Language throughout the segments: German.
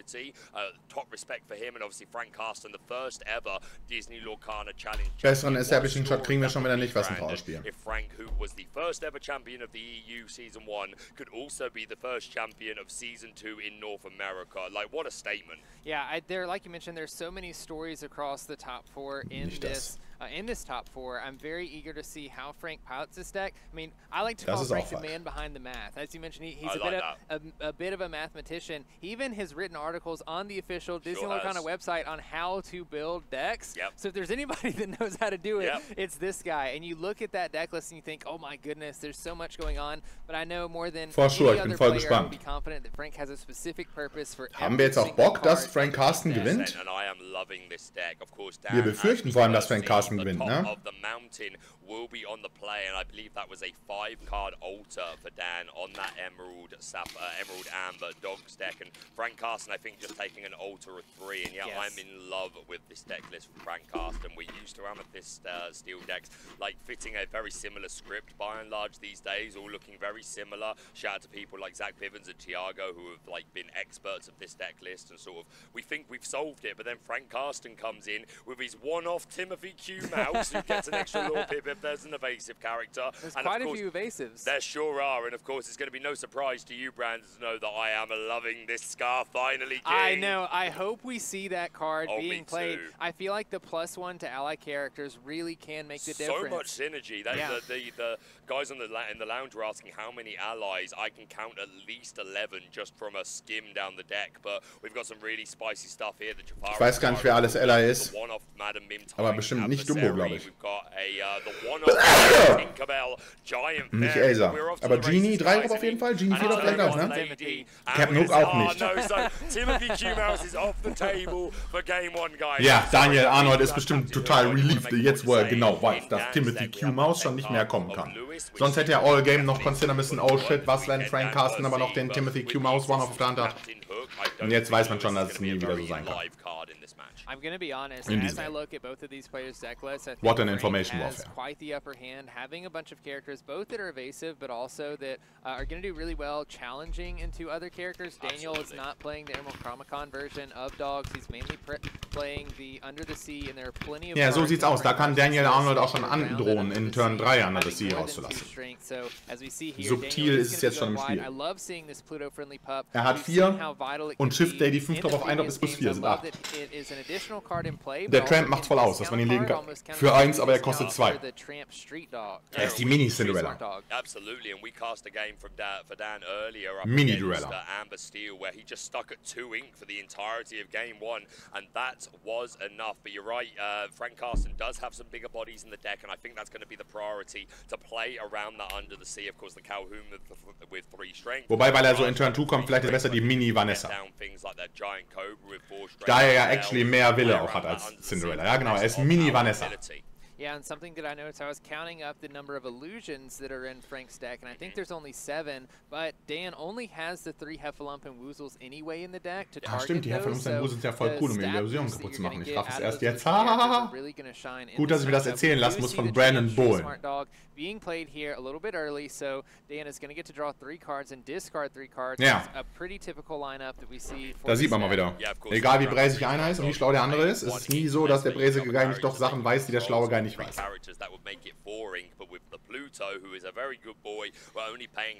community. Top respect for him, and obviously Frank Karsten, the first ever Disney Lorcana Challenge. Besseren Establishing Shot kriegen wir schon wieder nicht, was ein Trauerspiel. If Frank, who was the first ever champion of the EU Season 1, could also be the first champion of Season 2 in North America. Like, what a statement. Yeah, there, like you mentioned, there's so many stories across the top 4 in this top 4. I'm very eager to see how Frank pilots this deck. I mean, I like to call Frank the man behind the math. As you mentioned, he's a bit of a mathematician. He even has written articles on the official Disney Lorcana website on how to build decks. So if there's anybody that knows how to do it, it's this guy. And you look at that deck list and you think, oh my goodness, there's so much going on. But I know more than any other player, I will be confident that Frank has a specific purpose for Haben wir jetzt auch Bock, dass Frank Karsten gewinnt? Wir befürchten vor allem, dass Frank Karsten gewinnt, ne? Of the mountain will be on the play, and I believe that was a 5-card altar for Dan on that Emerald Amber Dogs deck, and Frank Karsten I think just taking an altar of 3, and I'm in love with this deck list from Frank Karsten. We're used to Amethyst steel decks like fitting a very similar script by and large these days, all looking very similar. Shout out to people like Zach Bivens and Tiago who have like been experts of this deck list, and sort of we think we've solved it, but then Frank Karsten comes in with his one-off Timothy Q Mouse who gets an extra lore pip if there's an evasive character. There's quite a few evasives. There sure are, and of course it's going to be no surprise to you, Brandon, to know that I am loving this Scar finally, King. I know. I hope we see that card being played. I feel like the +1 to ally characters really can make the difference. So much synergy. The guys in the lounge were asking how many allies. I can count at least 11 just from a skim down the deck, but we've got some really spicy stuff here. Ich weiß gar nicht, wer alles Ally ist, aber bestimmt nicht Dumbo, glaube ich. Nicht Acer, aber Genie 3 Drop auf jeden Fall, Genie 4 Drop vielleicht auch, ne? Captain Hook auch nicht. Ja, Daniel Arnold ist bestimmt total relieved, jetzt wo er genau weiß, dass Timothy Q Mouse schon nicht mehr kommen kann. Sonst hätte er All Game noch considern müssen, oh shit, was wenn Frank Karsten aber noch den Timothy Q Mouse One auf der Hand hat. Und jetzt weiß man schon, dass es nie wieder so sein kann. I'm going to be honest, as I look at both of these players' deck lists, I think what an information has warfare. Quite the upper hand, having a bunch of characters, both that are evasive, but also that are going to do really well challenging into other characters. Daniel is not playing the Emerald Chromicon version of Dogs. He's mainly playing the Under the Sea, and there are plenty of so sieht's aus. Da kann Daniel Arnold auch schon androhen, in Turn 3 Under the Sea rauszulassen. Subtil ist es jetzt schon im Spiel. Er hat 4 und Shift Lady 5 Drop auf 1 Drop ist +4, sind 8. Der Tramp macht's voll aus, dass man ihn legen kann. Für 1, aber er kostet 2. Er ist die Mini-Cinderella. Mini-Duella. Amber Steel, where he just stuck at 2 ink for the entirety of game 1, and that was enough. But you're right, Frank Karsten does have some bigger bodies in the deck, and I think that's going to be the priority to play around that Under the Sea. Of course, the Calhoun with 3 strength. Wobei, weil er so in Turn 2 kommt, vielleicht ist besser die Mini-Vanessa. Da er ja actually mehr Wille auch hat als Cinderella. Ja genau, er ist Mini-Vanessa. Yeah, and something that I noticed, I was counting up the number of illusions that are in Frank's deck, and I think there's only 7, but Dan only has the 3 Heffalump and Woozles anyway in the deck to target stimmt, die Heffalumps und Woozles sind ja voll cool, um die Illusion kaputt zu machen. Ich raff es erst jetzt. Gut, dass ich mir das erzählen lassen muss von Brandon Bowen. Being played here a little bit early, so Dan is going to get to draw 3 cards and discard 3 cards. Ja. A pretty typical lineup that we see. Da sieht man mal wieder. Egal wie bräsig einer ist und wie schlau der andere ist, es ist nie so, dass der bräsige Guy nicht doch Sachen weiß, die der schlaue Guy nicht weiß.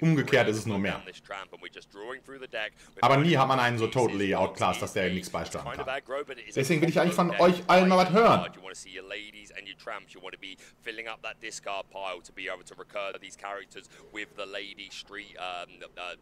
Umgekehrt ist es nur mehr. Aber nie hat man einen so totally outclassed, dass der nichts beisteuern kann. Deswegen will ich eigentlich von euch allen mal was hören. To be able to recur these characters with the Lady Street,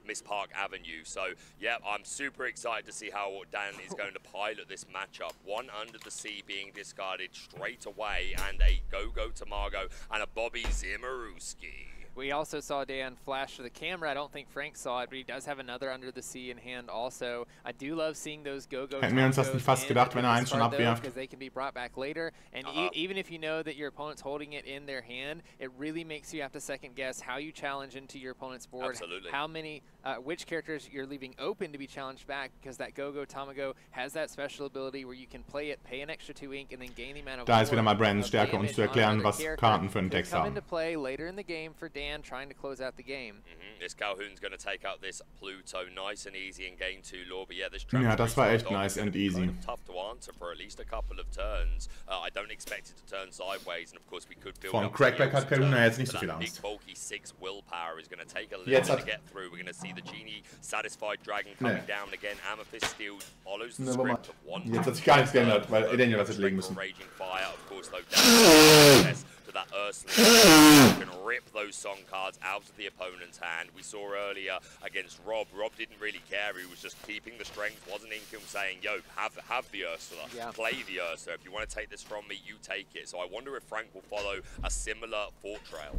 Miss Park Avenue. So, yeah, I'm super excited to see how Dan is going to pilot this matchup. 1 Under the Sea being discarded straight away, and a Go-Go Tamago, and a Bobby Zimmerowski. We also saw Dan flash to the camera. I don't think Frank saw it, but he does have another Under the Sea in hand also. I do love seeing those go-go. Hätten wir uns das nicht fast gedacht, wenn er eins schon abwirft. Because they can be brought back later. And even if you know that your opponent's holding it in their hand, it really makes you have to second guess how you challenge into your opponent's board. Absolutely. How many, which characters you're leaving open to be challenged back, because that go-go Tamago has that special ability where you can play it, pay an extra 2 ink, and then gain the amount of. Da ist wieder mal Brandons Stärke, uns zu erklären, was Karten für einen Text haben. Come into play later in the game for Dan. Dan trying to close out the game. This Calhoun's going to take out this Pluto nice and easy in game 2, Lore. But yeah, this ja, das war echt nice and easy. Kind of tough to answer for at least a couple of turns. I don't expect it to turn sideways, and of course we could build Von up Crackback hat Calhoun jetzt nicht so viel big Angst. bulky 6 willpower is going to take a little bit to get through. We're going to see the Genie Satisfied Dragon coming down again. Amethyst Steel follows the script of one. Jetzt hat sich gar nichts geändert, weil Daniel hat sich legen müssen. Raging Fire, of course, though, down to that Ursula. Can rip those song cards out of the opponent's hand. We saw earlier against Rob. Rob didn't really care. He was just keeping the strength. Wasn't Inkim saying, yo, have the Ursula. Play the Ursula. If you want to take this from me, you take it. So I wonder if Frank will follow a similar thought trail.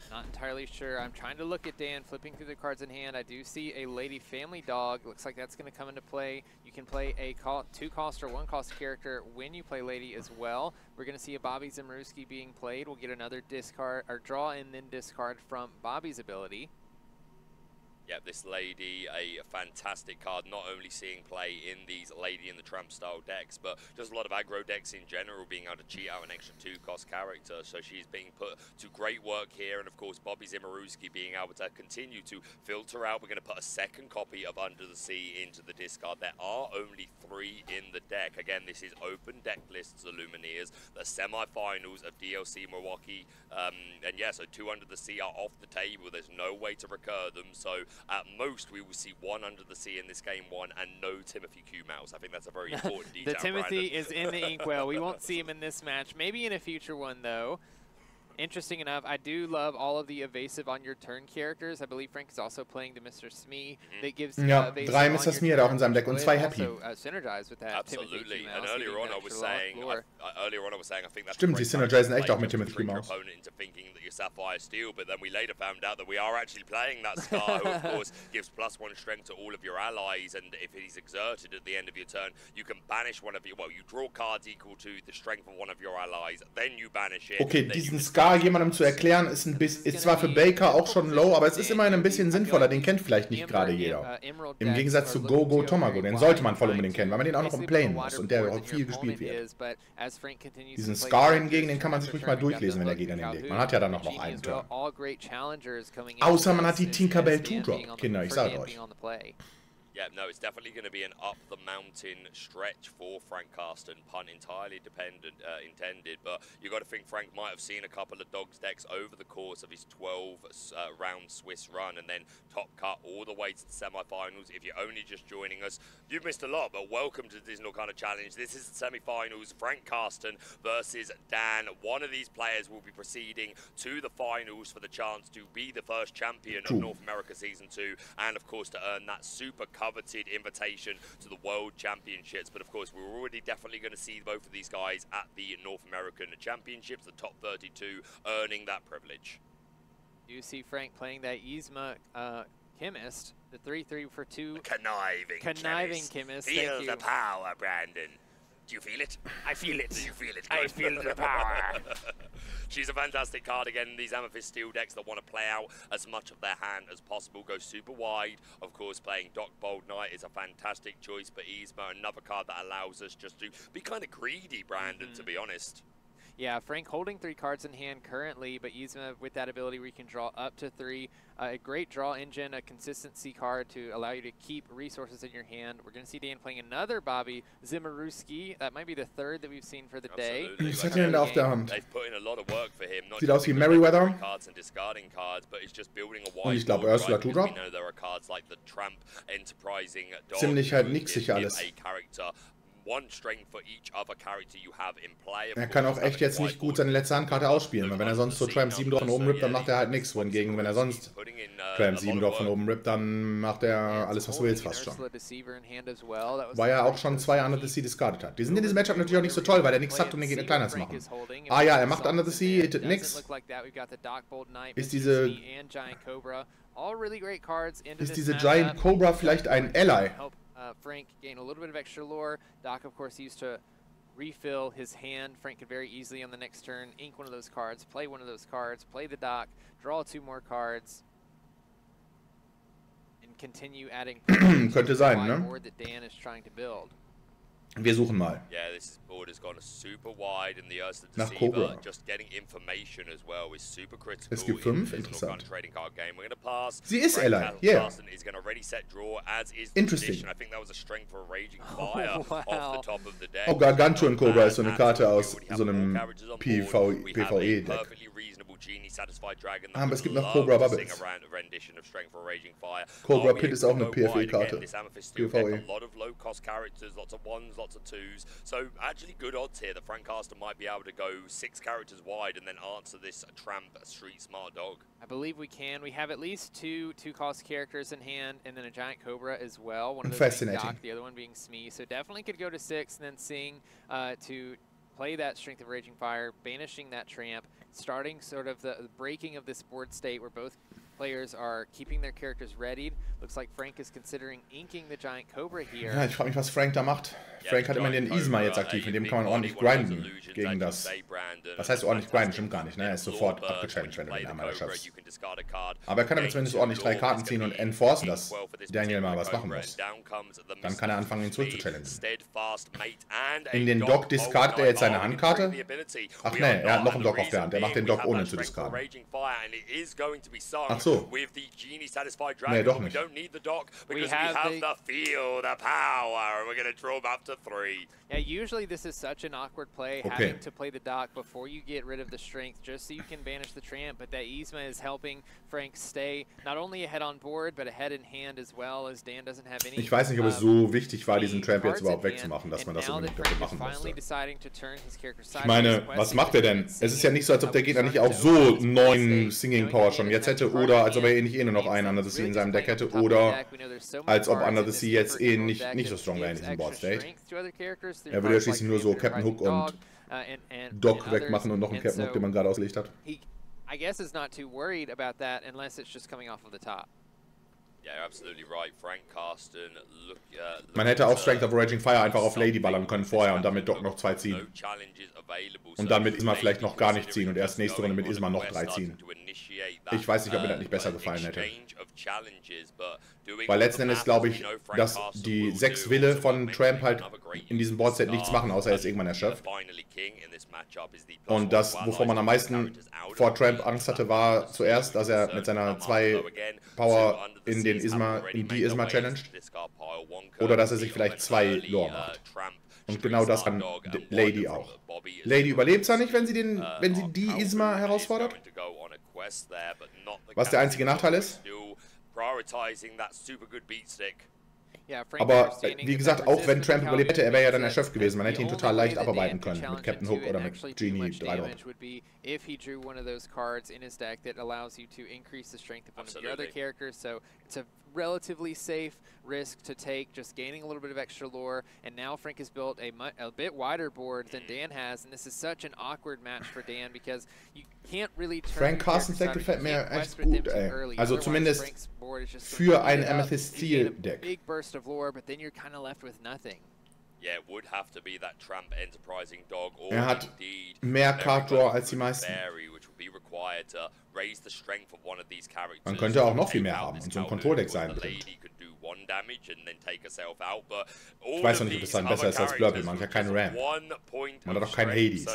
Not entirely sure. I'm trying to look at Dan, flipping through the cards in hand. I do see a Lady Family Dog. Looks like that's going to come into play. You can play a 2-cost or 1-cost character when you play Lady as well. We're going to see a Bobby Zimmerowski being played. We'll get another discard, or draw and then discard from Bobby's ability. Yeah, this Lady, a fantastic card, not only seeing play in these Lady in the Tramp style decks, but just a lot of aggro decks in general, being able to cheat out an extra 2-cost character. So she's being put to great work here, and of course Bobby Zimmerowski being able to continue to filter out. We're going to put a second copy of Under the Sea into the discard. There are only 3 in the deck. Again, this is open deck lists, the Lumineers, the semi-finals of DLC Milwaukee, and yeah, so 2 Under the Sea are off the table. There's no way to recur them, so at most, we will see 1 Under the Sea in this game 1 and no Timothy Q Mouse. I think that's a very important detail. The Timothy is in the inkwell. We won't see him in this match. Maybe in a future one, though. Interesting enough, I do love all of the evasive on your turn characters. I believe Frank is also playing the Mr. Smee. That gives ja, 3 Mr. Smee hat auch in seinem Deck und 2 Happy. Synergize with that. Absolutely. And earlier on I was saying, I think that's stimmt, sie synergizen echt auch mit Timothy Mouse. Opponent into thinking that you're Sapphire Steel, but then we later found out that we are actually playing that Scar, who of course gives +1 strength to all of your allies, and if he's exerted at the end of your turn, you can banish one of your, well, you draw cards equal to the strength of one of your allies, then you banish it. Okay, diesen Scar jemandem zu erklären, ist ein bisschen, ist zwar für Baker auch schon low, aber es ist immerhin ein bisschen sinnvoller, den kennt vielleicht nicht gerade jeder. Im Gegensatz zu Go Tomago, den sollte man voll unbedingt kennen, weil man den auch noch im Playen muss und der auch viel gespielt wird. Diesen Scar hingegen, den kann man sich ruhig mal durchlesen, wenn der Gegner den legt. Man hat ja dann noch einen Turn. Außer man hat die Tinkerbell 2-Drop, Kinder, ich sage euch. Yeah, no, it's definitely going to be an up-the-mountain stretch for Frank Karsten, pun entirely intended, but you got to think Frank might have seen a couple of Dogs decks over the course of his 12-round Swiss run, and then top cut all the way to the semi-finals. If you're only just joining us, you've missed a lot, but welcome to the Lorcana Challenge. This is the semi-finals, Frank Karsten versus Dan. One of these players will be proceeding to the finals for the chance to be the first champion of North America Season 2, and of course to earn that super coveted invitation to the World Championships. But of course, we're already definitely going to see both of these guys at the North American Championships, the top 32 earning that privilege. You see Frank playing that Yzma Chemist, the 3/3 for 2. Conniving chemist. Feel the power, Brandon. Do you feel it? I feel it. Do you feel it? I feel the power. She's a fantastic card again. These Amethyst Steel decks that want to play out as much of their hand as possible, go super wide. Of course, playing Doc Bold Knight is a fantastic choice, but Yzma, another card that allows us just to be kind of greedy, Brandon, to be honest. Yeah, Frank holding 3 cards in hand currently, but Yzma with that ability where you can draw up to 3. A great draw engine, a consistency card to allow you to keep resources in your hand. We're going to see Dan playing another Bobby Zimmerowski. That might be the 3rd that we've seen for the day. Was hat er denn da auf der Hand? They've put in a lot of work for him. Sieht aus wie Merryweather. Cards and discarding cards, but it's just building a Und ich glaube Ursula 2-Drop. We know there are cards like the Tramp, Enterprising Dog. Ziemlich halt nixig alles. Er kann auch echt jetzt nicht gut seine letzte Handkarte ausspielen, weil wenn er sonst so Tramp 7 Drop von oben rippt, dann macht er halt nichts. Wohingegen, wenn er sonst Tramp 7 Drop von oben rippt, dann macht er alles, was du willst, fast schon. Weil er auch schon 2 Under the Sea discarded hat. Die sind in diesem Matchup natürlich auch nicht so toll, weil er nichts hat, um den Gegner kleiner zu machen. Ah ja, er macht Under the Sea, hittet nix. Ist diese Giant Cobra vielleicht ein Ally? Frank gain a little bit of extra lore. Doc, of course, used to refill his hand. Frank could very easily on the next turn ink one of those cards, play one of those cards, play the Doc, draw 2 more cards, and continue adding könnte sein, ne? board that Dan is trying to build. Wir suchen mal. Yeah, this board has gone super wide and the Ursa Nach Deceiver, Cobra. just getting information as well is super critical. Es gibt 5, interessant. Trading card game. We're going to pass. Sie ist Ally, yeah. Karsten is going to ready set draw as is Interesting. I think that was a strength for a Raging Fire off the top of the deck. Oh, Gargantua und Cobra ist so eine Karte aus so einem PvE-Deck. Aber es gibt noch Cobra Bubbles. Cobra Pit ist auch eine PvE-Karte. PvE. Lots of ones, lots of twos. So actually good odds here that Frank Karsten might be able to go 6 characters wide and then answer this Tramp Street Smart Dog. I believe we can. We have at least two cost characters in hand and then a giant Cobra as well. One of those being Doc, the other one being Smee. So definitely could go to 6 and then seeing to play that Strength of Raging Fire, banishing that Tramp, starting sort of the breaking of this board state where both players are keeping their characters readied. Looks like Frank is considering inking the giant Cobra here. Ja, ich frage mich, was Frank da macht. Frank hat immer den Isma jetzt aktiv, mit dem kann man ordentlich grinden gegen das. Was heißt ordentlich grinden? Stimmt gar nicht, ne? Er ist sofort abgechallenged, wenn du den einmal schaffst. Aber er kann damit zumindest ordentlich 3 Karten ziehen und enforcen, dass Daniel mal was machen muss. Dann kann er anfangen, ihn zurückzuchallengen. In den Dock discardet er jetzt seine Handkarte? Ach ne, er hat noch einen Dock auf der Hand. Er macht den Dock ohne zu discarden. Ach so. Nee, doch nicht. We have the feel, the power, and we're going to draw him up to 3. Yeah, usually this is such an awkward play, having to play the Dock before you get rid of the Strength, just so you can banish the Tramp, but that Yzma is helping Frank stay not only ahead on board, but ahead in hand as well, as Dan doesn't have any. Ich weiß nicht, ob es so wichtig war, diesen Tramp jetzt überhaupt wegzumachen, dass man das unbedingt machen musste. Ich meine, was macht er denn? Es ist ja nicht so, als ob der Gegner nicht auch so 9 Singing Power schon jetzt hätte, oder als ob er nicht nur noch einen Under the Sea in seinem Deck hätte, oder als ob Under the Sea jetzt nicht so strong wäre in diesem Board State. Er würde ja schließlich nur so Captain Hook und Doc wegmachen und noch einen Captain Hook, den man gerade ausgelegt hat. I guess is not too worried about that unless it's just coming off of the top. Yeah, absolutely right. Frank Karsten, man hätte auch Strength of Raging Fire einfach auf Lady ballern können vorher und damit Doc noch 2 ziehen. Und dann mit Isma vielleicht noch gar nicht ziehen und erst nächste Runde mit Isma noch 3 ziehen. Ich weiß nicht, ob mir das nicht besser gefallen hätte. Weil letzten Endes glaube ich, dass die 6 Wille von Tramp halt in diesem Boardset nichts machen, außer er ist irgendwann erschöpft. Und das, wovor man am meisten vor Tramp Angst hatte, war zuerst, dass er mit seiner 2 Power in die Isma challenged. Oder dass er sich vielleicht 2 Lore macht. Und genau das kann Lady auch. Lady überlebt zwar nicht, wenn sie die Isma herausfordert. Was der einzige Nachteil ist. Aber wie gesagt, auch wenn Tramp überlebt hätte, er wäre ja dann erschöpft gewesen. Man hätte ihn total leicht abarbeiten können mit Captain Hook oder mit Genie 3. If he drew one of those cards in his deck that allows you to increase the strength of one of your other characters, so it's a relatively safe risk to take, just gaining a little bit of extra lore. And now Frank has built a bit wider board than Dan has, and this is such an awkward match for Dan because you can't really turn. Frank Karstens Deck gefällt mir echt gut, ey. Also zumindest für ein Amethyst Steel Deck. Big burst of lore, but then you're kind of left with nothing. Yeah, it would have to be that Tramp Enterprising Dog, or hat mehr Card Draw als die meisten. Man könnte auch noch viel mehr haben und so ein Control-Deck sein drin. Ich weiß noch nicht, ob das dann besser ist als Blurple. Man hat ja keine Ram. Man hat auch keinen Hades.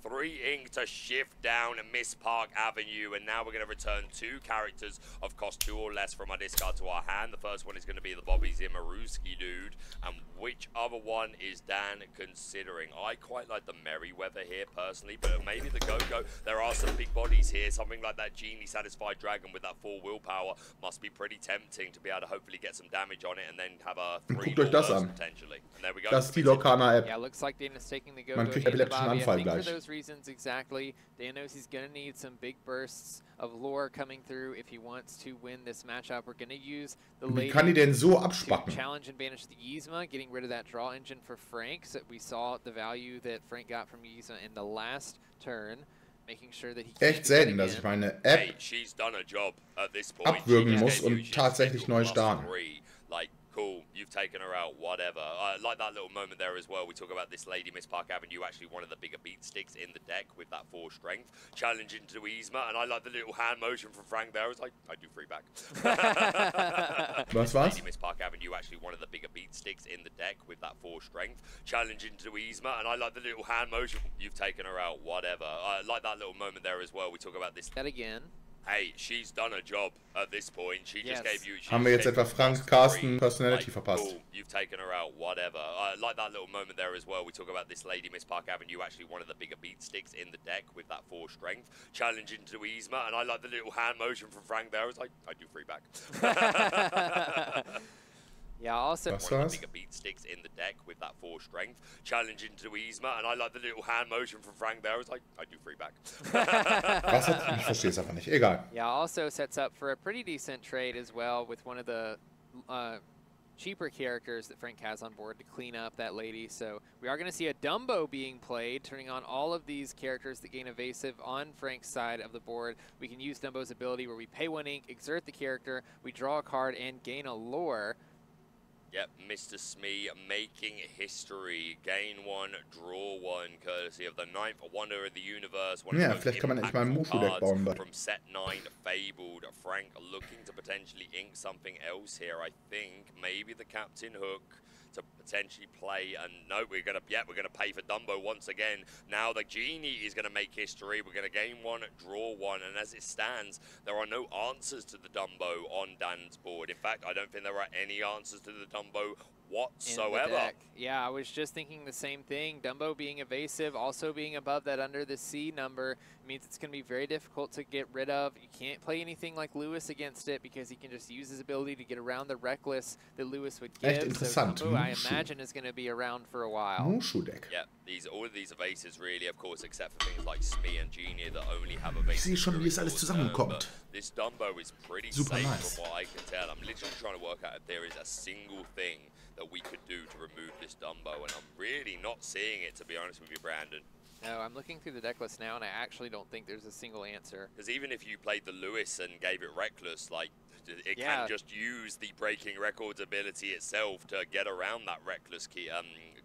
3 ink to shift down Miss Park Avenue, and now we're going to return 2 characters of cost 2 or less from our discard to our hand. The first one is going to be the Bobby Zimmerowski dude, and which other one is Dan considering? I quite like the Merryweather here personally, but maybe the Go-Go. There are some big bodies here, something like that Genie Satisfied Dragon with that 4 willpower must be pretty tempting to be able to hopefully get some damage on it and then have a 3 Guckt euch das an. Das ist die Lorcana App. Man kriegt epileptischen Anfall gleich. Reasons exactly. Dan knows he's going to need some big bursts of lore coming through if he wants to win this matchup. We're going to use the Wie kann die denn so abspacken? Challenge and banish the Yzma, getting rid of that draw engine for Frank. So we saw the value that Frank got from Yzma in the last turn. Making sure that he echt selten, dass ich meine App abwürgen muss und tatsächlich neu starten. Cool, you've taken her out, whatever. I like that little moment there as well. We talk about this lady, Miss Park Avenue, actually one of the bigger beat sticks in the deck with that 4 strength. Challenging to Yzma, and I like the little hand motion from Frank there. I was like, I do free back. Was war's? Lady Miss Park Avenue, actually one of the bigger beat sticks in the deck with that 4 strength. Challenging to Yzma, and I like the little hand motion. You've taken her out, whatever. I like that little moment there as well. We talk about this. That again. Hey, she's done a job at this point. She just gave you. Haben wir jetzt etwa Frank Karsten Personality verpasst? Cool, you've taken her out, whatever. I like that little moment there as well. We talk about this Lady Miss Park Avenue, actually one of the bigger beat sticks in the deck with that 4 strength. Challenging to Yzma, and I like the little hand motion from Frank there. I was like, I do free back. Yeah, also one of the bigger beat sticks in the deck with that 4 strength. Challenging to Yzma, and I like the little hand motion from Frank there. I was like, I do free back. Was hat? Ich verstehe es einfach nicht. Egal. Yeah, also sets up for a pretty decent trade as well with one of the cheaper characters that Frank has on board to clean up that lady. So we are going to see a Dumbo being played, turning on all of these characters that gain evasive on Frank's side of the board. We can use Dumbo's ability where we pay 1 ink, exert the character, we draw a card, and gain a lore. Yep, Mr. Smee making history. Gain 1, draw 1, courtesy of the 9th Wonder of the Universe. Ja, vielleicht kann man endlich mal ein Mushu-Deck bauen. From set 9, Fabled. Frank looking to potentially ink something else here. I think maybe the Captain Hook to potentially play, and no, we're gonna pay for Dumbo once again. Now the Genie is gonna make history. We're gonna gain 1, draw 1, and as it stands, there are no answers to the Dumbo on Dan's board. In fact, I don't think there are any answers to the Dumbo whatsoever. Yeah, I was just thinking the same thing. Dumbo being evasive, also being above that under the C number, means it's going to be very difficult to get rid of. You can't play anything like Lewis against it because he can just use his ability to get around the Reckless that Lewis would give. Echt interessant. So Dumbo, I imagine, is going to be around for a while. Mushu-Deck. Yeah, all of these evasives really, of course, except for things like Smee and Genie that only have evasives. Ich sehe schon, wie es alles zusammenkommt. This Dumbo is pretty Super safe nice. from what I can tell. I'm literally trying to work out if there is a single thing that we could do to remove this Dumbo, and I'm really not seeing it, to be honest with you, Brandon. No, I'm looking through the deck list now, and I actually don't think there's a single answer. Because even if you played the Lewis and gave it Reckless, like, it can just use the Breaking Records ability itself to get around that Reckless key,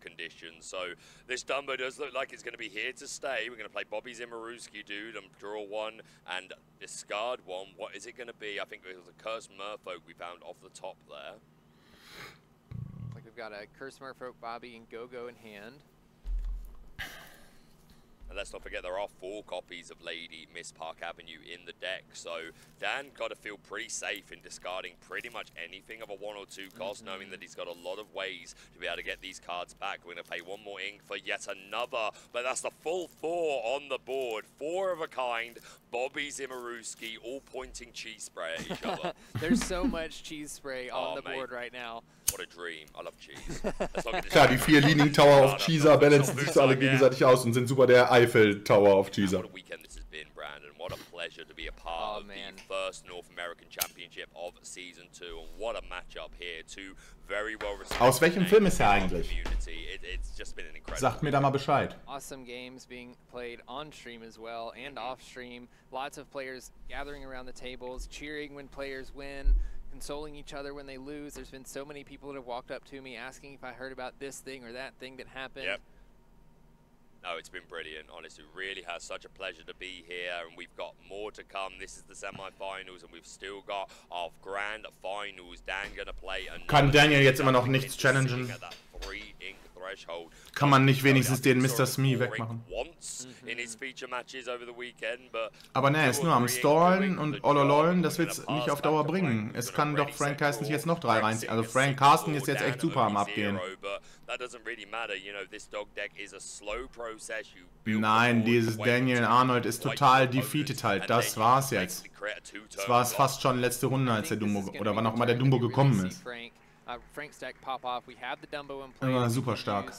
condition. So this Dumbo does look like it's going to be here to stay. We're going to play Bobby Zimmerowski, dude, and draw 1 and discard 1. What is it going to be? I think it was a Cursed Merfolk we found off the top there. Like we've got a Cursed Merfolk, Bobby, and Go-Go in hand. And let's not forget there are 4 copies of Lady Miss Park Avenue in the deck, so Dan got to feel pretty safe in discarding pretty much anything of a 1 or 2 cost, knowing that he's got a lot of ways to be able to get these cards back. We're going to pay 1 more ink for yet another, but that's the full 4 on the board. 4 of a kind, Bobby Zimmerowski, all pointing cheese spray at each other. There's so much cheese spray on the board right now. What a dream. I love cheese. Klar, die 4 Leaning Tower auf Cheeser balancen sich so alle gegenseitig aus und sind super der Eiffel Tower auf Cheeser. What a weekend this has been, Brandon. What a pleasure to be a part of the first North American Championship of Season 2. And what a matchup here. 2 very well respected. Aus welchem Film ist er eigentlich? It's just been an incredible. Sagt mir da mal Bescheid. Awesome games being played on stream as well and off stream. Lots of players gathering around the tables, cheering when players win, consoling each other when they lose. There's been so many people that have walked up to me asking if I heard about this thing or that thing that happened. Yep. No, it's been brilliant. Honestly, it really has such a pleasure to be here, and we've got more to come. This is the semi-finals, and we've still got our grand finals. Dan gonna play. Kann Daniel jetzt immer noch nichts challengen? Kann man nicht wenigstens den Mr. Smee wegmachen? Aber ne, er ist nur am Stallen und Ololollen, das wird's nicht auf Dauer bringen. Es kann doch Frank Karsten jetzt noch 3 reinziehen. Also Frank Karsten ist jetzt echt super am Abgehen. Nein, dieses Daniel Arnold ist total defeated halt. Das war's jetzt. Das war es fast schon letzte Runde, als der Dumbo, oder wann auch immer der Dumbo gekommen ist. Frank's deck pop off. We have the Dumbo in play. Super stark.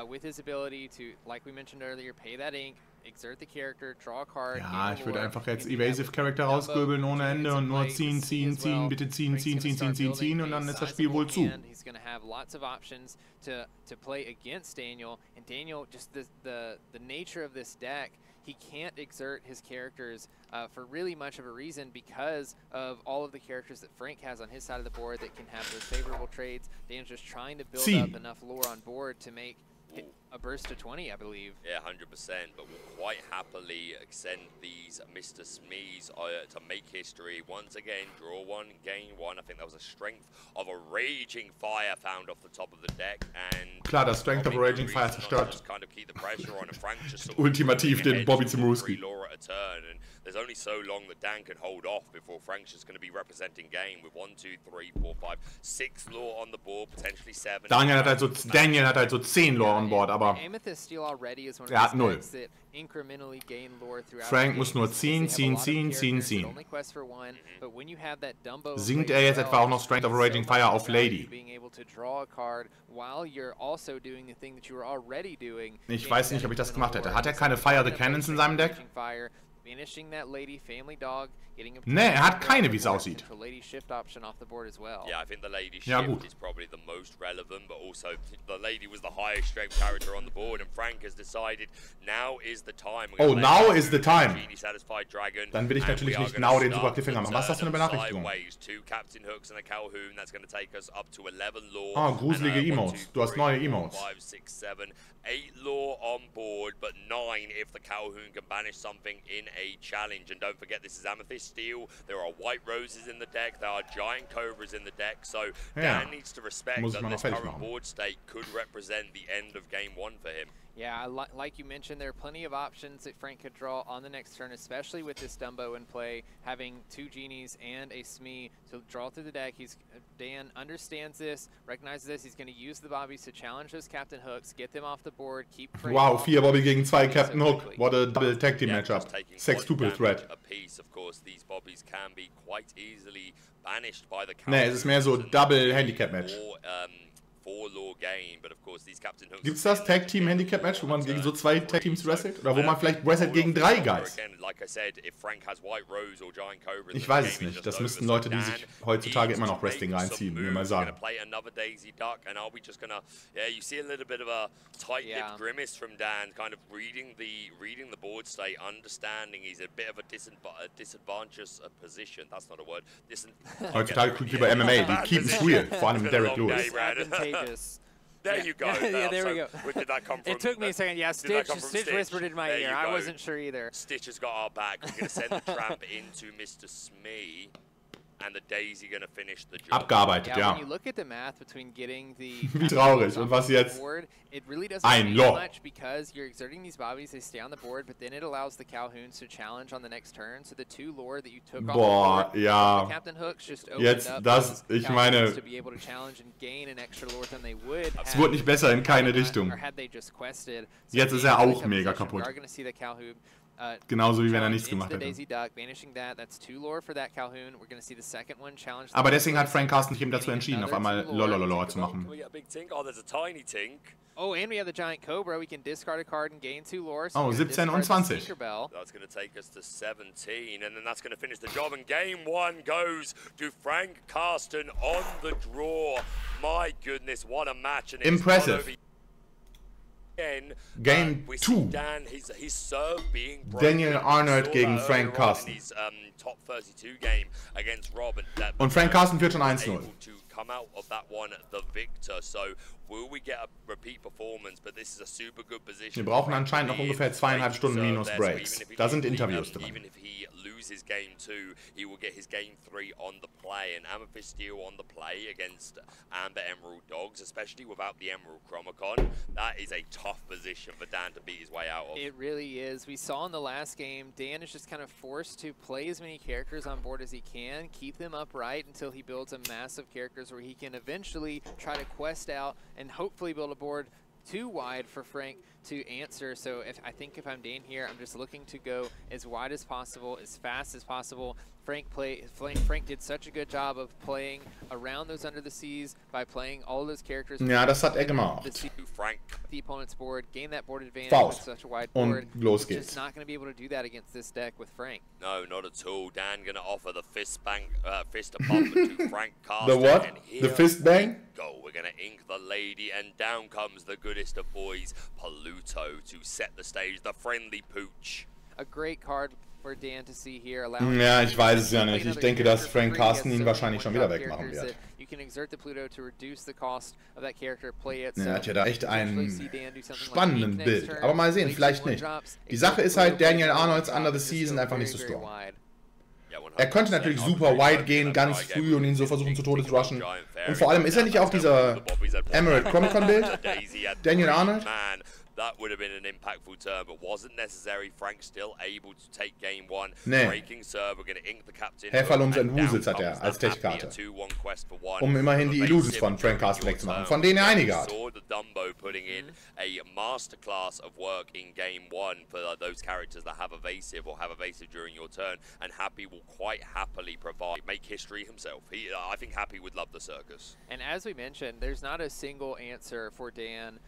With his ability to, like we mentioned earlier, pay that ink, exert the character, draw a card. Ja, ich würde einfach jetzt Evasive Character rausgöbeln ohne Ende und nur ziehen, ziehen, ziehen, bitte ziehen, ziehen, ziehen, ziehen, ziehen, ziehen und dann ist das Spiel wohl zu. He's going to have lots of options to play against Daniel, and Daniel, just the nature of this deck, he can't exert his characters for really much of a reason because of all of the characters that Frank has on his side of the board that can have those favorable trades. Daniel's just trying to build up enough lore on board to make a burst to 20, I believe. Yeah, 100%, but will quite happily extend these Mr. Smees to make history. Once again, draw one, gain one. I think that was a strength of a Raging Fire found off the top of the deck. And klar, das Strength of a Raging Fire zerstört kind of keep the pressure on and Frank just sort of ultimativ den Bobby Zimruski. There's only so long that Dan can hold off before Frank's just going to be representing game with 1, 2, 3, 4, 5, 6 lore on the board, potentially 7. Daniel hat halt so 10 Lore on board, aber er hat 0. Frank muss nur ziehen. Singt er jetzt etwa auch noch Strength of a Raging Fire auf Lady? Ich weiß nicht, ob ich das gemacht hätte. Hat er keine Fire the Cannons in seinem Deck? Ne, er hat keine, wie es aussieht. Yeah, I think the Lady Shift is probably the most relevant, but also the Lady was the highest strength character on the board, and Frank has decided now is the time. Oh, now is the time. Dann will ich natürlich nicht now den Super Cliffhanger machen. Was ist das für eine Benachrichtigung? Ah, gruselige Emotes. Du hast neue Emotes. 8 lore on board, but 9 if the Calhoun can banish something in a challenge. And don't forget, this is Amethyst Steel. There are White Roses in the deck. There are Giant Cobras in the deck. So Dan needs to respect that this current board state could represent the end of game 1 for him. Yeah, like you mentioned, there are plenty of options that Frank could draw on the next turn, especially with this Dumbo in play, having 2 Genies and a Smee to draw through the deck. Dan understands this, recognizes this. He's going to use the Bobbies to challenge those Captain Hooks, get them off the board, keep Frank. Wow, 4 Bobby gegen 2 Captain Hook. What a double tag team matchup. Sextuple threat. Of course, these Bobbies can be quite easily banished by the Ne, es ist mehr so Double Handicap Match. Gibt's das Tag Team Handicap Match, wo man gegen so 2 Tag Teams wrestelt? Oder wo man vielleicht wrestelt gegen 3 Guys? Ich weiß es nicht. Das müssten Leute, die sich heutzutage immer noch Wrestling reinziehen, mir mal sagen. You see a little bit of a tight-lipped grimace from Dan, kind of reading the board state, understanding he's a bit of a disadvantageous position. That's not a word. Heutzutage guckt wie bei MMA, die keep it real, vor allem Derek Lewis. There you go. Yeah, there we go. Where did that come from? It took me a second. Yeah, Stitch whispered in my ear. I wasn't sure either. Stitch has got our back. We're going to send the tramp into Mr. Smee. And the Daisy gonna finish the job. Abgearbeitet, ja. When you look at the math between getting the Wie traurig. Und was jetzt? It really doesn't ein Loch. Much because you're exerting these Bobbies, they stay on the board, but then it allows the Calhouns to challenge on the next turn. So the 2 lore that you took off the board, ja. Captain Hooks just jetzt das, ich meine, to be able to challenge and gain an extra lore than they would. Es wurde nicht besser in keine Richtung. Jetzt ist auch mega kaputt. Genauso wie wenn er nichts gemacht hätte. Aber deswegen hat Frank Karsten sich eben dazu entschieden, auf einmal Lolololor zu machen. Oh, and we have the Giant Cobra. We can discard a card and gain 2 lore. So 17 und 20. That's going to take us to 17, and then that's going to finish the job. And game 1 goes to Frank Karsten on the draw. My goodness, what a match! And impressive. Game 2. Daniel Arnold gegen Frank Karsten. Und Frank Karsten führt schon 1-0. Come out of that one the victor. So will we get a repeat performance? But this is a super good position. Wir brauchen anscheinend noch ungefähr 2,5 Stunden minus Breaks. Da sind Interviews drin. Even if he loses game 2, he will get his game 3 on the play, and Amethyst Steel on the play against Amber Emerald Dogs, especially without the Emerald Chromicon. That is a tough position for Dan to beat his way out of. It really is. We saw in the last game, Dan is just kind of forced to play as many characters on board as he can, keep them upright until he builds a massive characters where he can eventually try to quest out and hopefully build a board too wide for Frank to answer. So I think if I'm Dan here, I'm just looking to go as wide as possible, as fast as possible. Frank did such a good job of playing around those Under the Seas by playing all those characters. Ja, das hat gemacht. Frank. The opponent's board, gain that board advantage Faust. with such a wide board. Und los geht's. Just not going to be able to do that against this deck with Frank. No, not at all. Dan going to offer the fist pump to Frank Karsten. The what? The fist bang? Go. We're going to ink the lady, and down comes the goodest of boys, Paluto, to set the stage. The friendly pooch. A great card for Dan to see here. Ja, ich weiß es ja nicht. Ich denke, dass Frank Karsten ihn wahrscheinlich schon wieder wegmachen wird. you can exert the Pluto to reduce the cost of that character, play it. Er hat ja da echt einen spannenden Bild. Aber mal sehen, vielleicht nicht. Die Sache ist halt, Daniel Arnolds Under the Sea sind einfach nicht so strong. Er könnte natürlich super wide gehen, ganz früh und ihn so versuchen zu Tode zu rushen. Und vor allem ist er nicht auch dieser Emerald Comic-Con-Bild? Daniel Arnold? That would have been an impactful turn, but wasn't necessary. Frank still able to take game one. Nee. Breaking serve, we're going to ink the captain. Hefferlums and Wusels hat er als Tech-Karte. Um immerhin die Illusions von Frank Karsten wegzumachen, von denen er einige hat. Putting in a masterclass of work in game one for those characters that have evasive or have evasive during your turn, and Happy will quite happily make history himself. I think Happy would love the circus. And as we mentioned, there's not a single answer for Dan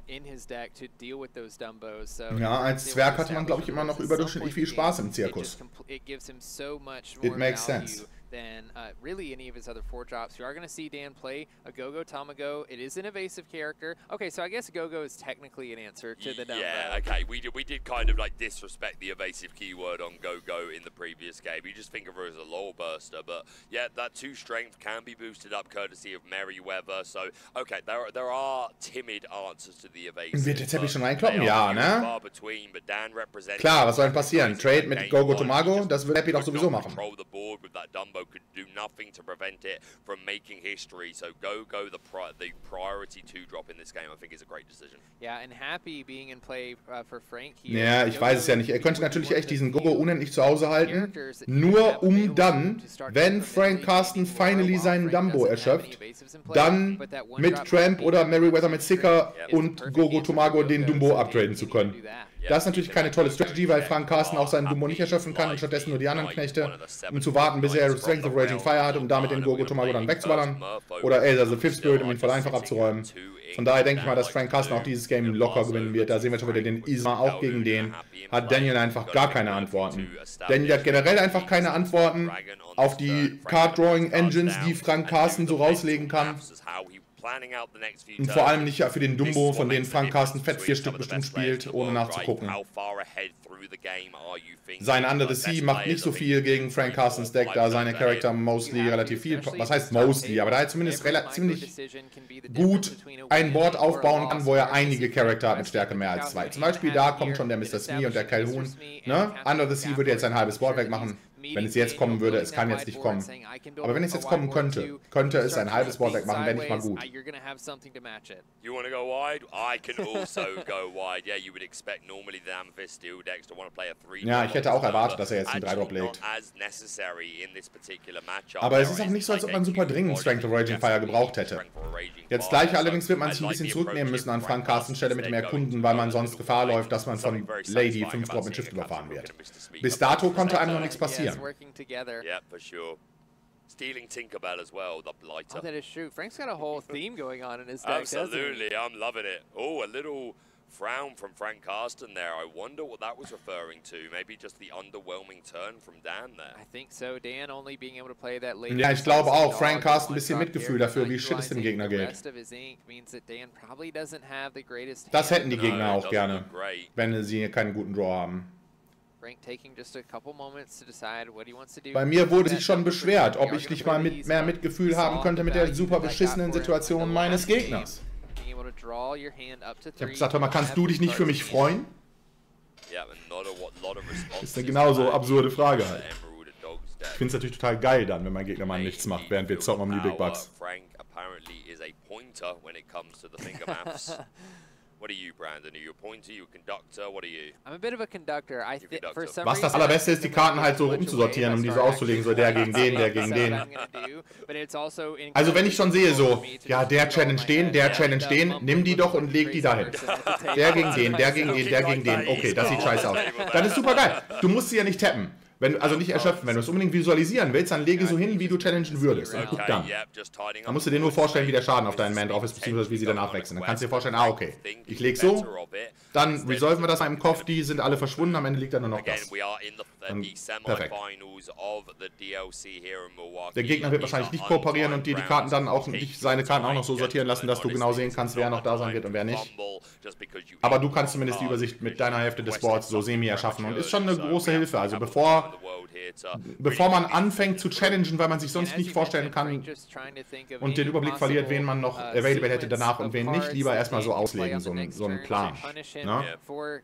in his deck to deal with those Dumbos. So ja, als Zwerg hatte man, glaube ich, immer noch überdurchschnittlich viel Spaß im Zirkus. It gives him so much more value than really any of his other 4-drops. You are going to see Dan play a Go-Go Tamago. It is an evasive character. Okay, so I guess Go-Go is technically an answer to the Dumbo. Yeah, okay. We did kind of like disrespect the evasive keyword on Go-Go in the previous game. You just think of her as a lore burster, but yeah, that 2 strength can be boosted up courtesy of Merryweather. So, okay, there are timid answers to the evasive. Wird der Teppich schon reinkloppen? Ja, ne? Klar, was soll denn passieren? Trade mit Go-Go Tamago? Das wird Happy doch sowieso machen. Could do nothing to prevent it from making history. So the priority 2-drop in this game, I think, is a great decision. Yeah, and Happy being in play for Frank here. Ja, ich weiß es ja nicht. Er könnte natürlich echt diesen Go-Go unendlich zu Hause halten, nur um dann, wenn Frank Karsten finally seinen Dumbo erschöpft, dann mit Tramp oder Merryweather mit Sicker und Go-Go Tamago den Dumbo upgraden zu können. Das ist natürlich keine tolle Strategy, weil Frank Karsten auch seinen Dumbo nicht erschöpfen kann und stattdessen nur die anderen Knechte, um zu warten, bis er Strength of Raging Fire hat, um damit den Go-Go Tamago dann wegzuballern. Oder Elsa the Fifth Spirit, um ihn voll einfach abzuräumen. Von daher denke ich mal, dass Frank Karsten auch dieses Game locker gewinnen wird. Da sehen wir schon wieder den Isma auch gegen den. Hat Daniel einfach gar keine Antworten. Daniel hat generell einfach keine Antworten auf die Card-Drawing Engines, die Frank Karsten so rauslegen kann. Und vor allem nicht für den Dumbo, von denen Frank Karsten fett 4 Stück bestimmt spielt, ohne nachzugucken. Sein Under the Sea macht nicht so viel gegen Frank Karstens Deck, da seine Charakter mostly relativ viel, was heißt mostly, aber da er zumindest ziemlich gut ein Board aufbauen kann, wo er einige Charakter hat mit Stärke mehr als 2. Zum Beispiel da kommt schon der Mr. Smee und der Calhoun. Ne? Under the Sea würde jetzt ein halbes Board wegmachen. Wenn es jetzt kommen würde, es kann jetzt nicht kommen. Aber wenn es jetzt kommen könnte, könnte es ein halbes Board wegmachen, wenn nicht mal gut. Ja, ich hätte auch erwartet, dass er jetzt einen 3-Drop legt. Aber es ist auch nicht so, als ob man super dringend Strength of Raging Fire gebraucht hätte. Jetzt gleich allerdings wird man sich ein bisschen zurücknehmen müssen an Frank Karstens Stelle mit dem Erkunden, weil man sonst Gefahr läuft, dass man von Lady 5-Drop mit Shift überfahren wird. Bis dato konnte einem noch nichts passieren. Yeah, for sure. Stealing Tinkerbell as well, the blighter. Oh, that is true. Frank's got a whole theme going on in his deck, absolutely, I'm loving it. Oh, a little frown from Frank Karsten there. I wonder what that was referring to. Maybe just the underwhelming turn from Dan there. I think so. Dan only being able to play that late. Ja, ich glaube auch. Frank Karsten ein bisschen Mitgefühl dafür, wie shit es dem Gegner geht. Das hätten die Gegner auch gerne, wenn sie keinen guten Draw haben. Bei mir wurde sich schon beschwert, ob ich nicht mal mehr Mitgefühl haben könnte mit der super beschissenen Situation meines Gegners. Ich habe gesagt, hör mal, kannst du dich nicht für mich freuen? Das ist eine genauso absurde Frage halt. Ich finde es natürlich total geil dann, wenn mein Gegner mal nichts macht, während wir zocken um die Big Bucks. What are you, Brandon? Are you a pointer? You a conductor? What are you? I'm a bit of a conductor. Was das Allerbeste ist, die Karten halt so umzusortieren, um die so auszulegen, so der gegen den, der gegen den. Also wenn ich schon sehe so, ja, der Challenge den, nimm die doch und leg die dahin. Der gegen den, der gegen den, der gegen den. Okay, das sieht scheiße aus. Dann ist super geil. Du musst sie ja nicht tappen. Also nicht erschöpfen, wenn du es unbedingt visualisieren willst, dann lege so hin, wie du challengen würdest. Und guck dann. Dann musst du dir nur vorstellen, wie der Schaden auf deinen Man drauf ist, beziehungsweise wie sie danach wechseln. Dann kannst du dir vorstellen, okay, ich lege so, dann resolven wir das mal im Kopf, die sind alle verschwunden, am Ende liegt dann nur noch das. Perfekt. Der Gegner wird wahrscheinlich nicht kooperieren und dir die Karten dann auch, seine Karten auch noch so sortieren lassen, dass du genau sehen kannst, wer noch da sein wird und wer nicht. Aber du kannst zumindest die Übersicht mit deiner Hälfte des Boards so semi erschaffen und ist schon eine große Hilfe. Also bevor bevor man anfängt zu challengen, weil man sich sonst nicht vorstellen kann und den Überblick verliert, wen man noch available hätte danach und wen nicht, lieber erstmal so auslegen, so einen Plan. Ne?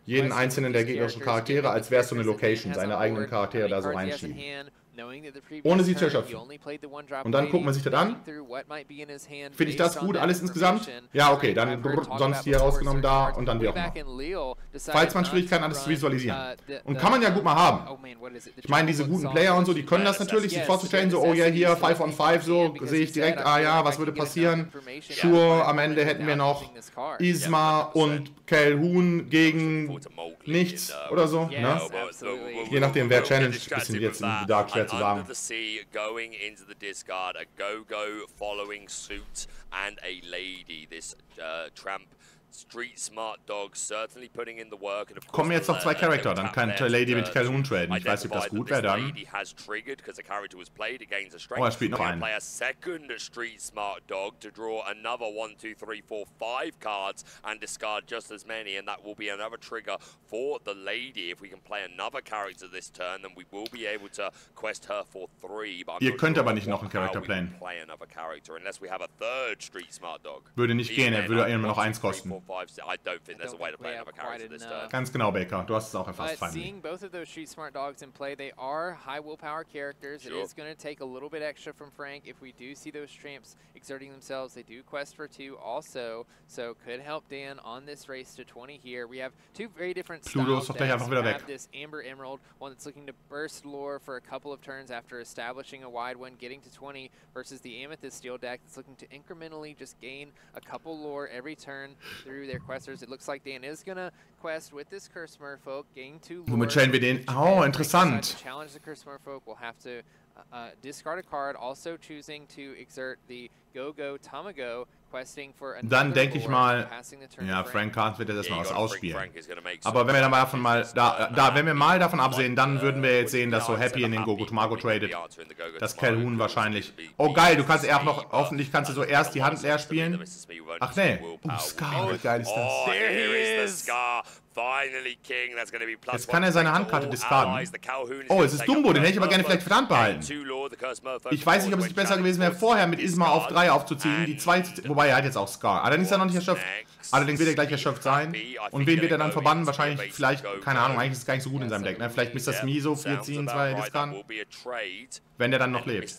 Jeden einzelnen der gegnerischen Charaktere, als wäre es so eine Location, seine eigenen Charaktere da so reinschieben. Ohne sie zu erschöpfen. Und dann guckt man sich das an. Finde ich das gut, alles insgesamt? Ja, okay, dann sonst hier rausgenommen da und dann wie auch immer. Falls man Schwierigkeiten hat, das zu visualisieren. Und kann man ja gut mal haben. Ich meine, diese guten Player und so, die können das natürlich, sich vorzustellen, so, oh ja, hier, 5 on 5, so, sehe ich direkt, ah ja, was würde passieren? Sure, am Ende hätten wir noch Isma und Calhoun gegen nichts oder so, ne? Je nachdem, wer challenged, bisschen jetzt im Dark schwer zu sagen. Going into the discard, a go-go following suit and a lady. This tramp street smart dog certainly putting in the work. And of course, kommen jetzt noch 2 Charakter, dann kann Lady mit Calhoun traden. Ich weiß nicht, ob das gut wäre dann. Oh, er spielt noch einen. Play a second street smart dog to draw another 1, 2, 3, 4, 5 cards and discard just as many, and that will be another trigger for the lady. If we can play another character this turn, then we will be able to quest her for 3. Ihr könnt aber nicht noch einen Charakter playen. Würde nicht gehen, er würde immer noch 1 kosten. Ganz genau, Baker. Du hast es auch erfasst. Seeing both of those street smart dogs in play, they are high willpower characters. It is going to take a little bit extra from Frank. If we do see those tramps exerting themselves, they do quest for 2 also, so could help Dan on this race to 20 here. We have 2 very different styles. We have this Amber Emerald, one that's looking to burst lore for a couple of turns after establishing a wide one, getting to 20, versus the Amethyst Steel deck that's looking to incrementally just gain a couple lore every turn through their questers. It looks like Dan is gonna quest with this Curse Merfolk, gain 2 lore. Womit stellen wir den? Oh, interessant. Challenge the Curse Merfolk. We'll have to discard a card, also choosing to exert the Go-Go Tamago, questing for another. Dann denke ich mal, ja, Frank Karsten wird jetzt erstmal was ausspielen. Aber wenn wir dann davon mal, wenn wir mal davon absehen, dann würden wir jetzt sehen, dass so Happy in den Go-Go Tamago tradet. Das Calhoun wahrscheinlich. Oh geil, du kannst auch noch, hoffentlich kannst du so erst die Hand leer spielen. Ach nee. Scar, wie geil ist das? There is the Scar. Jetzt kann er seine Handkarte discarden. Oh, es ist Dumbo, den hätte ich aber gerne vielleicht für die Hand behalten. Ich weiß nicht, ob es nicht besser gewesen wäre, vorher mit Isma auf 3 aufzuziehen, die 2, wobei er hat jetzt auch Scar. Allerdings ist er noch nicht erschöpft. Allerdings wird er gleich erschöpft sein. Und wen wird er dann verbannen? Wahrscheinlich, vielleicht, keine Ahnung, eigentlich ist es gar nicht so gut in seinem Deck. Ne? Vielleicht Mr. Smee so 4 ziehen, 2 discarden. Wenn der dann noch lebt.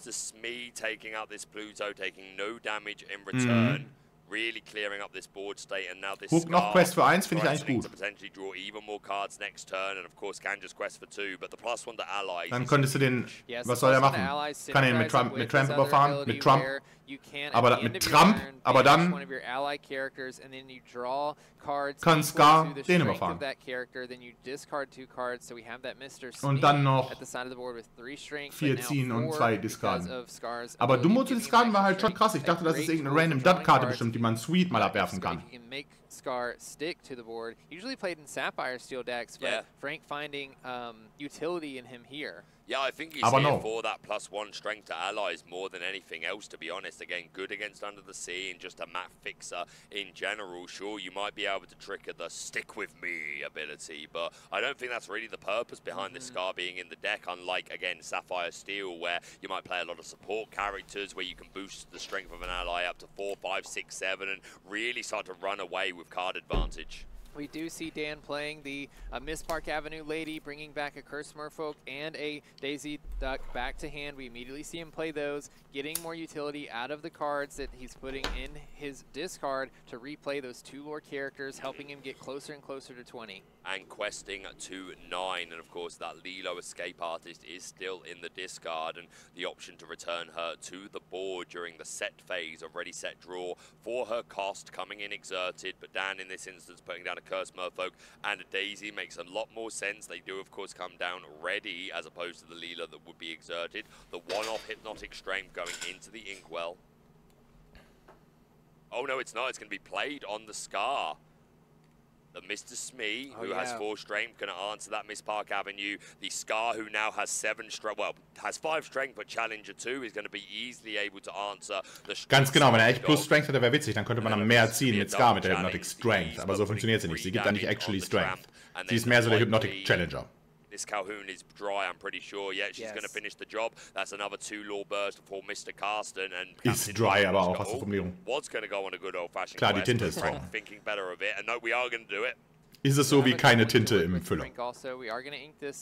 Really clearing up this board state, and now this Hook noch Quest für 1 finde ich eigentlich gut. Dann könntest du den, was soll er machen? Kann er ihn mit Trump überfahren? Mit Trump? Aber mit Trump, aber dann kann Scar den überfahren. Und dann noch 4 ziehen und 2 discarden. Aber Dumbo zu discarden war halt schon krass. Ich dachte, das ist irgendeine random Dud-Karte bestimmt, die man sweet mal abwerfen kann. Scar stick to the board. Usually played in Sapphire Steel decks, but Frank finding utility in him here. Yeah, I think he's here for that +1 strength to allies more than anything else, to be honest. Again, good against Under the Sea and just a map fixer in general. Sure, you might be able to trigger the stick with me ability, but I don't think that's really the purpose behind this Scar being in the deck, unlike, again, Sapphire Steel, where you might play a lot of support characters, where you can boost the strength of an ally up to 4, 5, 6, 7, and really start to run away with card advantage. We do see Dan playing the Miss Park Avenue Lady, bringing back a Curse Merfolk and a Daisy Duck back to hand. We immediately see him play those, getting more utility out of the cards that he's putting in his discard to replay those 2 lore characters, helping him get closer and closer to 20. And questing to 9, and of course that Lilo Escape Artist is still in the discard, and the option to return her to the board during the set phase of Ready Set Draw for her cost coming in exerted, but Dan in this instance putting down a Curse Merfolk and a Daisy makes a lot more sense. They do of course come down ready as opposed to the Lila that would be exerted. The one-off Hypnotic Strength going into the Inkwell. Oh no, it's not. It's going to be played on the Scar. The Mr. Smee, who has 4 strength, can answer that Miss Park Avenue. The Scar, who now has 7 strength, well, has 5 strength, but Challenger 2 is going to be easily able to answer the strength. Ganz genau, wenn er echt plus Strength hätte, wäre witzig, dann könnte man dann mehr ziehen mit Scar mit der Hypnotic Strength. Aber so funktioniert sie nicht. Sie gibt da nicht actually Strength. Sie ist mehr so der Hypnotic Challenger. This Calhoun is dry, I'm pretty sure. Yeah, she's going to finish the job. That's another 2 lore burst for Mr. Karsten. And ist dry, aber auch was zur Formulierung. What's going to go on a good old-fashioned Klar, die Tinte ist drauf. Thinking better of it, and no, we are going to do it. Ist es so wie keine Tinte im Füller?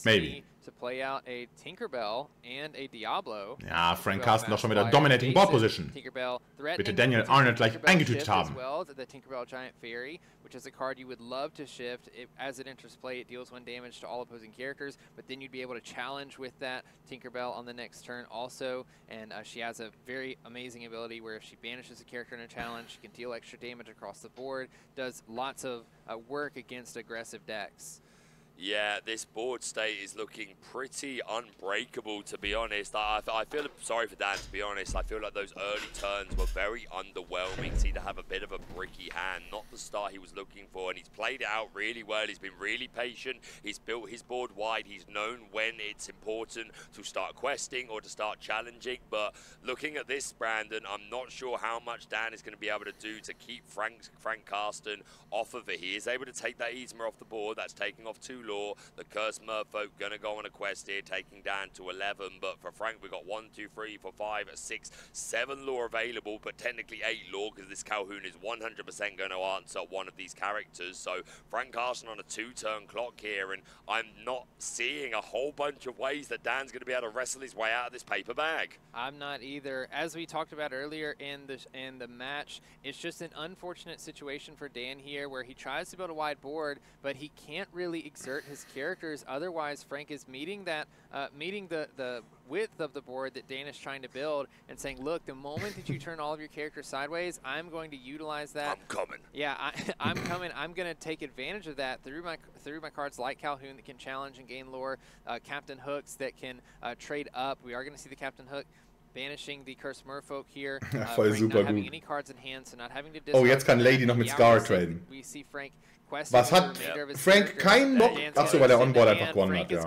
Maybe. To play out a Tinkerbell and a Diablo. Ja, Frank Karsten doch schon wieder dominating Board Position. Bitte Daniel Arnold gleich eingetütet haben. The Tinkerbell Giant Fairy, which is a card you would love to shift. As it enters play, it deals 1 damage to all opposing characters, but then you'd be able to challenge with that Tinkerbell on the next turn also. And she has a very amazing ability where if she banishes a character in a challenge, she can deal extra damage across the board, does lots of work against aggressive decks. Yeah, this board state is looking pretty unbreakable, to be honest. I feel sorry for Dan, to be honest. I feel like those early turns were very underwhelming. Seemed to have a bit of a bricky hand, not the start he was looking for, and he's played it out really well. He's been really patient. He's built his board wide. He's known when it's important to start questing or to start challenging. But looking at this, Brandon, I'm not sure how much Dan is going to be able to do to keep Frank Karsten off of it. He is able to take that Yzma off the board. That's taking off 2 lore. The Cursed Merfolk gonna go on a quest here, taking down to 11. But for Frank, we got 1, 2, 3, 4, 5, 6, 7 lore available, but technically 8 lore because this Calhoun is 100% going to answer one of these characters. So Frank Karsten on a 2-turn clock here, and I'm not seeing a whole bunch of ways that Dan's going to be able to wrestle his way out of this paper bag. I'm not either. As we talked about earlier in the match, it's just an unfortunate situation for Dan here, where he tries to build a wide board, but he can't really exert his characters. Otherwise, Frank is meeting that meeting the width of the board that Dan is trying to build and saying, look, the moment that you turn all of your characters sideways, I'm going to utilize that. I'm coming. Yeah, I'm coming. I'm going to take advantage of that through my cards like Calhoun that can challenge and gain lore, Captain Hooks that can trade up. We are going to see the Captain Hook banishing the Cursed Merfolk here. Voll super not having gut. any cards in hand, so not having to oh, jetzt kann Lady noch mit Scar traden. We see Frank Was hat Frank keinen Bock? Achso, weil der Onboard einfach gewonnen hat, ja.